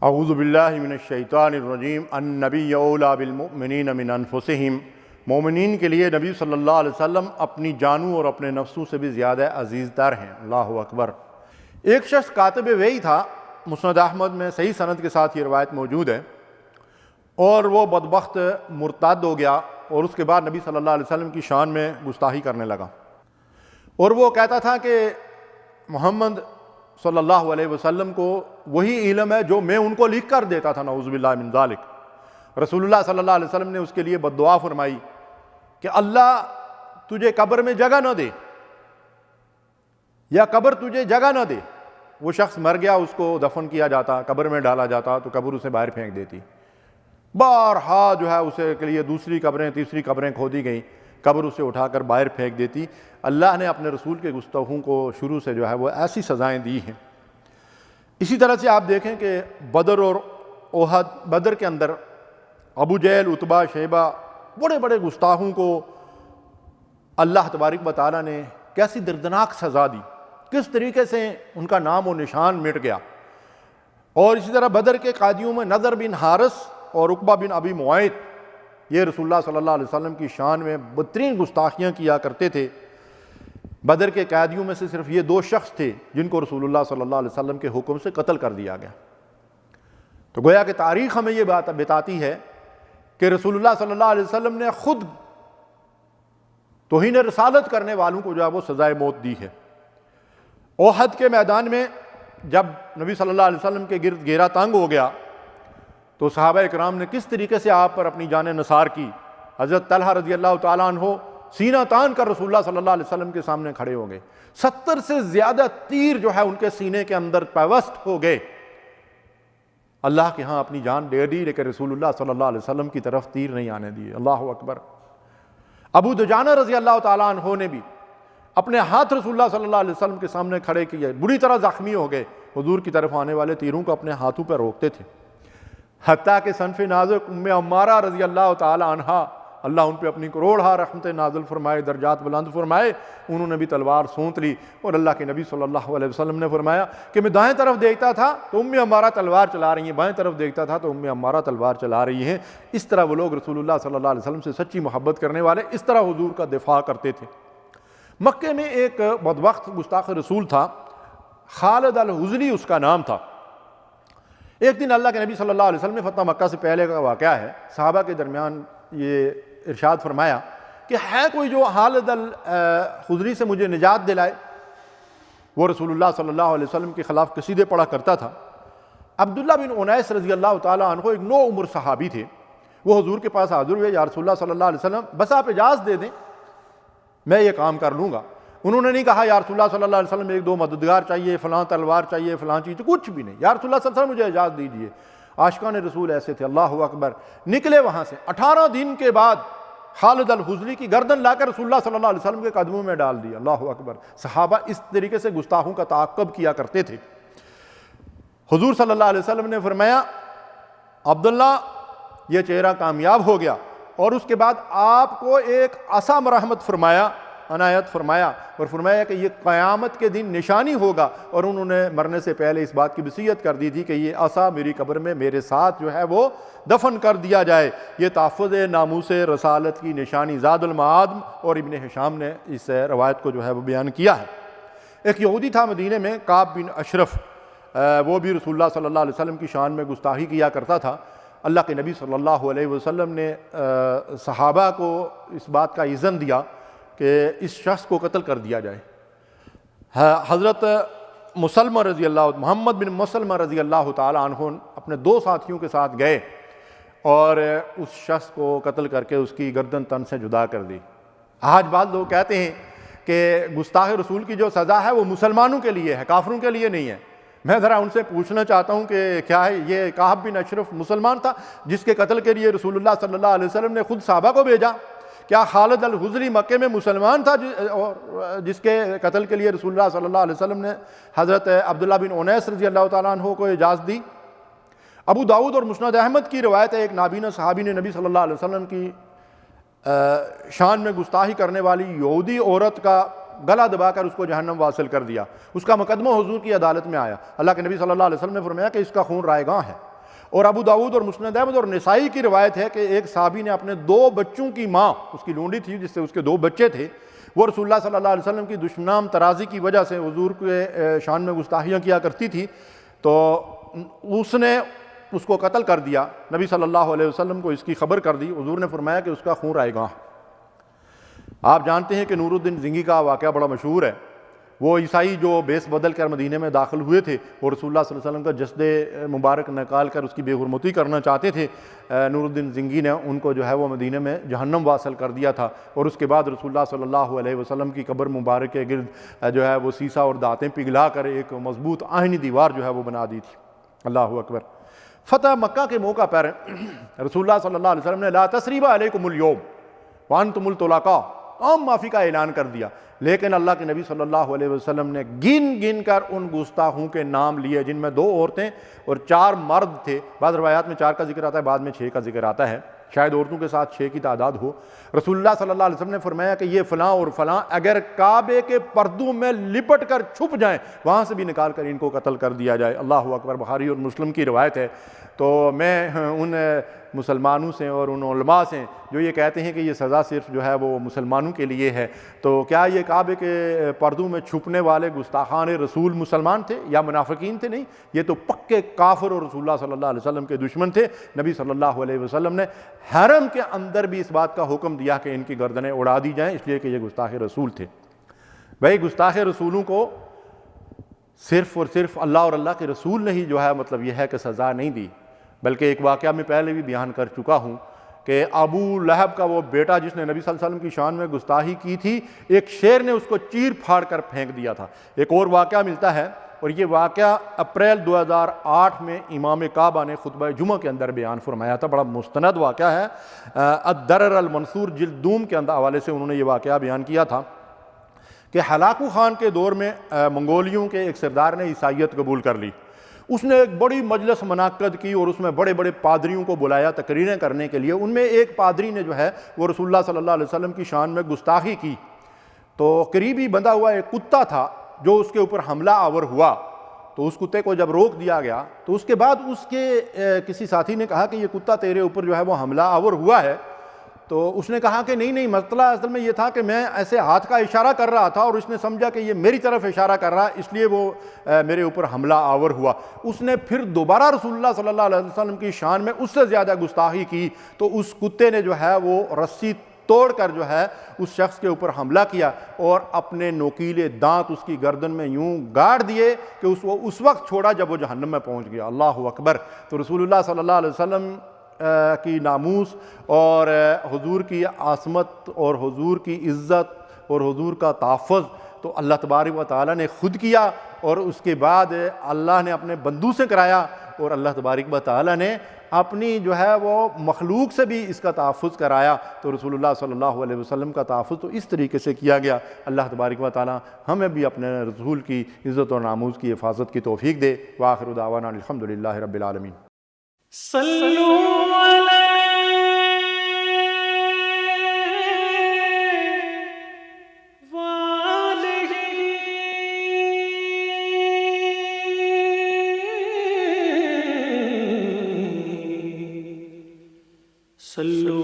اعوذ باللہ من الشیطان الرجیم النبی اولیٰ بالمؤمنین من انفسہم، مومنین کے لیے نبی صلی اللہ علیہ وسلم اپنی جانوں اور اپنے نفسوں سے بھی زیادہ عزیز تر ہیں۔ اللہ اکبر۔ ایک شخص کاتب وحی تھا، مسند احمد میں صحیح سند کے ساتھ یہ روایت موجود ہے، اور وہ بدبخت مرتد ہو گیا اور اس کے بعد نبی صلی اللہ علیہ وسلم کی شان میں گستاخی کرنے لگا، اور وہ کہتا تھا کہ محمد صلی اللہ علیہ وسلم کو وہی علم ہے جو میں ان کو لکھ کر دیتا تھا، نعوذ باللہ من ذالک۔ رسول اللہ صلی اللہ علیہ وسلم نے اس کے لیے بد دعا فرمائی کہ اللہ تجھے قبر میں جگہ نہ دے، یا قبر تجھے جگہ نہ دے۔ وہ شخص مر گیا، اس کو دفن کیا جاتا، قبر میں ڈالا جاتا تو قبر اسے باہر پھینک دیتی۔ بارہا جو ہے اسے کے لیے دوسری قبریں تیسری قبریں کھودی گئیں، قبر اسے اٹھا کر باہر پھینک دیتی۔ اللہ نے اپنے رسول کے گستاخوں کو شروع سے جو ہے وہ ایسی سزائیں دی ہیں۔ اسی طرح سے آپ دیکھیں کہ بدر اور احد، بدر کے اندر ابو جہل، عتبہ، شیبہ، بڑے بڑے گستاخوں کو اللہ تبارک و تعالیٰ نے کیسی دردناک سزا دی، کس طریقے سے ان کا نام و نشان مٹ گیا۔ اور اسی طرح بدر کے قیدیوں میں نضر بن حارث اور عقبہ بن ابی معیط، یہ رسول اللہ صلی اللہ علیہ وسلم کی شان میں بدترین گستاخیاں کیا کرتے تھے۔ بدر کے قیدیوں میں سے صرف یہ دو شخص تھے جن کو رسول اللہ صلی اللہ علیہ وسلم کے حکم سے قتل کر دیا گیا۔ تو گویا کہ تاریخ ہمیں یہ بات بتاتی ہے کہ رسول اللہ صلی اللہ علیہ وسلم نے خود توہین رسالت کرنے والوں کو جو ہے وہ سزائے موت دی ہے۔ احد کے میدان میں جب نبی صلی اللہ علیہ وسلم کے گرد گھیرا تنگ ہو گیا تو صحابہ اکرام نے کس طریقے سے آپ پر اپنی جانیں نثار کی۔ حضرت طلحہ رضی اللہ تعالیٰ عنہ سینہ تان کر رسول اللہ صلی اللہ علیہ وسلم کے سامنے کھڑے ہو گئے۔ 70 سے زیادہ تیر جو ہے ان کے سینے کے اندر پیوست ہو گئے۔ اللہ کے ہاں اپنی جان دے دی، لیکن رسول اللہ صلی اللہ علیہ وسلم کی طرف تیر نہیں آنے دیے۔ اللہ اکبر۔ ابو دجانہ رضی اللہ تعالیٰ عنہ نے بھی اپنے ہاتھ رسول اللہ صلی اللہ علیہ وسلم کے سامنے کھڑے کیے، بری طرح زخمی ہو گئے، حضور کی طرف آنے والے تیروں کو اپنے ہاتھوں پر روکتے تھے، حتیٰ کہ صنف نازک ام عمارہ رضی اللہ تعالی عنہا، اللہ ان پہ اپنی کروڑہا رحمت نازل فرمائے، درجات بلند فرمائے، انہوں نے بھی تلوار سونت لی، اور اللہ کے نبی صلی اللہ علیہ وسلم نے فرمایا کہ میں دائیں طرف دیکھتا تھا تو ام عمارہ تلوار چلا رہی ہیں، بائیں طرف دیکھتا تھا تو ام عمارہ تلوار چلا رہی ہیں۔ اس طرح وہ لوگ رسول اللہ صلی اللہ علیہ وسلم سے سچی محبت کرنے والے اس طرح حضور کا دفاع کرتے تھے۔ مکے میں ایک بدبخت گستاخ رسول تھا، خالد الحزلی اس کا نام تھا۔ ایک دن اللہ کے نبی صلی اللہ علیہ وسلم نے فتح مکہ سے پہلے کا واقعہ ہے، صحابہ کے درمیان یہ ارشاد فرمایا کہ ہے کوئی جو خالد الحزلی سے مجھے نجات دلائے۔ وہ رسول اللہ صلی اللہ علیہ وسلم کے خلاف قصیدے پڑھا کرتا تھا۔ عبداللہ بن انیس رضی اللہ تعالیٰ عنہ ایک نو عمر صحابی تھے، وہ حضور کے پاس حاضر ہوئے، یا رسول اللہ صلی اللہ علیہ وسلم بس آپ اجازت دے دیں میں یہ کام کر لوں گا۔ انہوں نے نہیں کہا یا رسول اللہ صلی اللہ علیہ وسلم ایک دو مددگار چاہیے، فلاں تلوار چاہیے، فلاں چیز، کچھ بھی نہیں، یا رسول اللہ صلی اللہ علیہ وسلم مجھے اجازت دیجیے۔ عاشقان رسول ایسے تھے، اللہ اکبر۔ نکلے وہاں سے، 18 دن کے بعد خالد الحزلی کی گردن لا کر رسول اللہ صلی اللہ علیہ وسلم کے قدموں میں ڈال دی۔ اللہ اکبر۔ صحابہ اس طریقے سے گستاخوں کا تعاقب کیا کرتے تھے۔ حضور صلی اللہ علیہ وسلم نے فرمایا عبداللہ یہ چہرہ کامیاب ہو گیا، اور اس کے بعد آپ کو ایک عصا مرحمت فرمایا، عنایت فرمایا، اور فرمایا کہ یہ قیامت کے دن نشانی ہوگا، اور انہوں نے مرنے سے پہلے اس بات کی وصیت کر دی تھی کہ یہ عصا میری قبر میں میرے ساتھ جو ہے وہ دفن کر دیا جائے۔ یہ تحفظ ناموس رسالت کی نشانی، زاد المعاد اور ابن ہشام نے اس روایت کو جو ہے وہ بیان کیا ہے۔ ایک یہودی تھا مدینے میں، کعب بن اشرف، وہ بھی رسول اللہ صلی اللہ علیہ وسلم کی شان میں گستاخی کیا کرتا تھا۔ اللہ کے نبی صلی اللہ علیہ وسلم نے صحابہ کو اس بات کا اذن دیا کہ اس شخص کو قتل کر دیا جائے۔ حضرت مسلمہ رضی اللہ، محمد بن مسلمہ رضی اللہ تعالی عنہ اپنے دو ساتھیوں کے ساتھ گئے اور اس شخص کو قتل کر کے اس کی گردن تن سے جدا کر دی۔ آج بعض لوگ کہتے ہیں کہ گستاخ رسول کی جو سزا ہے وہ مسلمانوں کے لیے ہے، کافروں کے لیے نہیں ہے۔ میں ذرا ان سے پوچھنا چاہتا ہوں کہ کیا ہے یہ کعب بن اشرف مسلمان تھا جس کے قتل کے لیے رسول اللہ صلی اللہ علیہ وسلم نے خود صحابہ کو بھیجا؟ کیا خالد الحزلی مکے میں مسلمان تھا جس کے قتل کے لیے رسول اللہ صلی اللہ علیہ وسلم نے حضرت عبداللہ بن انیس رضی اللہ تعالیٰ عنہ کو اجازت دی؟ ابو داؤد اور مسند احمد کی روایت ہے، ایک نابینا صحابی نے نبی صلی اللہ علیہ وسلم کی شان میں گستاخی کرنے والی یہودی عورت کا گلا دبا کر اس کو جہنم واصل کر دیا۔ اس کا مقدمہ حضور کی عدالت میں آیا، اللہ کے نبی صلی اللہ علیہ وسلم نے فرمایا کہ اس کا خون رائے گاں ہے۔ اور ابو داؤد اور مسند احمد اور نسائی کی روایت ہے کہ ایک صحابی نے اپنے 2 بچوں کی ماں، اس کی لونڈی تھی جس سے اس کے 2 بچے تھے، وہ رسول اللہ صلی اللہ علیہ وسلم کی دشنام ترازی کی وجہ سے حضور کے شان میں گستاخیاں کیا کرتی تھی، تو اس نے اس کو قتل کر دیا۔ نبی صلی اللہ علیہ وسلم کو اس کی خبر کر دی، حضور نے فرمایا کہ اس کا خون رائے گاہ۔ آپ جانتے ہیں کہ نور الدین زنگی کا واقعہ بڑا مشہور ہے، وہ عیسائی جو بیس بدل کر مدینے میں داخل ہوئے تھے اور رسول اللہ صلی اللہ علیہ وسلم کا جسد مبارک نکال کر اس کی بے حرمتی کرنا چاہتے تھے، نور الدین زنگی نے ان کو جو ہے وہ مدینے میں جہنم واصل کر دیا تھا، اور اس کے بعد رسول اللہ صلی اللہ علیہ وسلم کی قبر مبارک کے گرد جو ہے وہ سیسا اور دانتیں پگھلا کر ایک مضبوط آہنی دیوار جو ہے وہ بنا دی تھی۔ اللہ اکبر۔ فتح مکہ کے موقع پر رسول اللہ صلی اللہ علیہ وسلم نے لا تثریب علیکم اليوم وانتم الطلقاء عام معافی کا اعلان کر دیا، لیکن اللہ کے نبی صلی اللہ علیہ وسلم نے گن گن کر ان گستاخوں کے نام لیے جن میں 2 عورتیں اور 4 مرد تھے۔ بعض روایات میں 4 کا ذکر آتا ہے، بعد میں 6 کا ذکر آتا ہے، شاید عورتوں کے ساتھ 6 کی تعداد ہو۔ رسول اللہ صلی اللہ علیہ وسلم نے فرمایا کہ یہ فلاں اور فلاں اگر کعبے کے پردوں میں لپٹ کر چھپ جائیں، وہاں سے بھی نکال کر ان کو قتل کر دیا جائے۔ اللہ اکبر۔ بخاری اور مسلم کی روایت ہے۔ تو میں ان مسلمانوں سے اور ان علماء سے جو یہ کہتے ہیں کہ یہ سزا صرف جو ہے وہ مسلمانوں کے لیے ہے، تو کیا یہ کعبے کے پردوں میں چھپنے والے گستاخان رسول مسلمان تھے یا منافقین تھے؟ نہیں، یہ تو پکے کافر اور رسول اللہ صلی اللہ علیہ وسلم کے دشمن تھے۔ نبی صلی اللہ علیہ وسلم نے حرم کے اندر بھی اس بات کا حکم دیا کہ ان کی گردنیں اڑا دی جائیں، اس لیے کہ یہ گستاخ رسول تھے۔ بھائی گستاخ رسولوں کو صرف اور صرف اللہ اور اللہ کے رسول نے ہی جو ہے مطلب یہ ہے کہ سزا نہیں دی، بلکہ ایک واقعہ میں پہلے بھی بیان کر چکا ہوں کہ ابو لہب کا وہ بیٹا جس نے نبی صلی اللہ علیہ وسلم کی شان میں گستاخی کی تھی، ایک شیر نے اس کو چیر پھاڑ کر پھینک دیا تھا۔ ایک اور واقعہ ملتا ہے، اور یہ واقعہ اپریل 2008 میں امام کعبہ نے خطبہ جمعہ کے اندر بیان فرمایا تھا۔ بڑا مستند واقعہ ہے، الدرر المنصور جلد دوم کے اندر حوالے سے انہوں نے یہ واقعہ بیان کیا تھا کہ ہلاکو خان کے دور میں منگولیوں کے ایک سردار نے عیسائیت قبول کر لی۔ اس نے ایک بڑی مجلس منعقد کی اور اس میں بڑے بڑے پادریوں کو بلایا تقریریں کرنے کے لیے۔ ان میں ایک پادری نے جو ہے وہ رسول اللہ صلی اللہ علیہ وسلم کی شان میں گستاخی کی، تو قریبی بندھا ہوا ایک کتا تھا جو اس کے اوپر حملہ آور ہوا، تو اس کتے کو جب روک دیا گیا تو اس کے بعد اس کے کسی ساتھی نے کہا کہ یہ کتا تیرے اوپر جو ہے وہ حملہ آور ہوا ہے، تو اس نے کہا کہ نہیں مسئلہ اصل میں یہ تھا کہ میں ایسے ہاتھ کا اشارہ کر رہا تھا اور اس نے سمجھا کہ یہ میری طرف اشارہ کر رہا ہے، اس لیے وہ میرے اوپر حملہ آور ہوا۔ اس نے پھر دوبارہ رسول اللہ صلی اللہ علیہ وسلم کی شان میں اس سے زیادہ گستاخی کی، تو اس کتے نے جو ہے وہ رسی توڑ کر جو ہے اس شخص کے اوپر حملہ کیا اور اپنے نوکیلے دانت اس کی گردن میں یوں گاڑ دیے کہ اس وقت چھوڑا جب وہ جہنم میں پہنچ گیا۔ اللہ اکبر۔ تو رسول اللہ صلی اللہ علیہ وسلم کی ناموس اور حضور کی عصمت اور حضور کی عزت اور حضور کا تحفظ تو اللہ تبارک و تعالیٰ نے خود کیا، اور اس کے بعد اللہ نے اپنے بندوں سے کرایا، اور اللہ تبارک و تعالیٰ نے اپنی جو ہے وہ مخلوق سے بھی اس کا تحفظ کرایا۔ تو رسول اللہ صلی اللہ علیہ وسلم کا تحفظ تو اس طریقے سے کیا گیا۔ اللہ تبارک و تعالیٰ ہمیں بھی اپنے رسول کی عزت اور ناموس کی حفاظت کی توفیق دے۔ وآخر دعوانا الحمدللہ رب العالمین۔ صلوا صلوا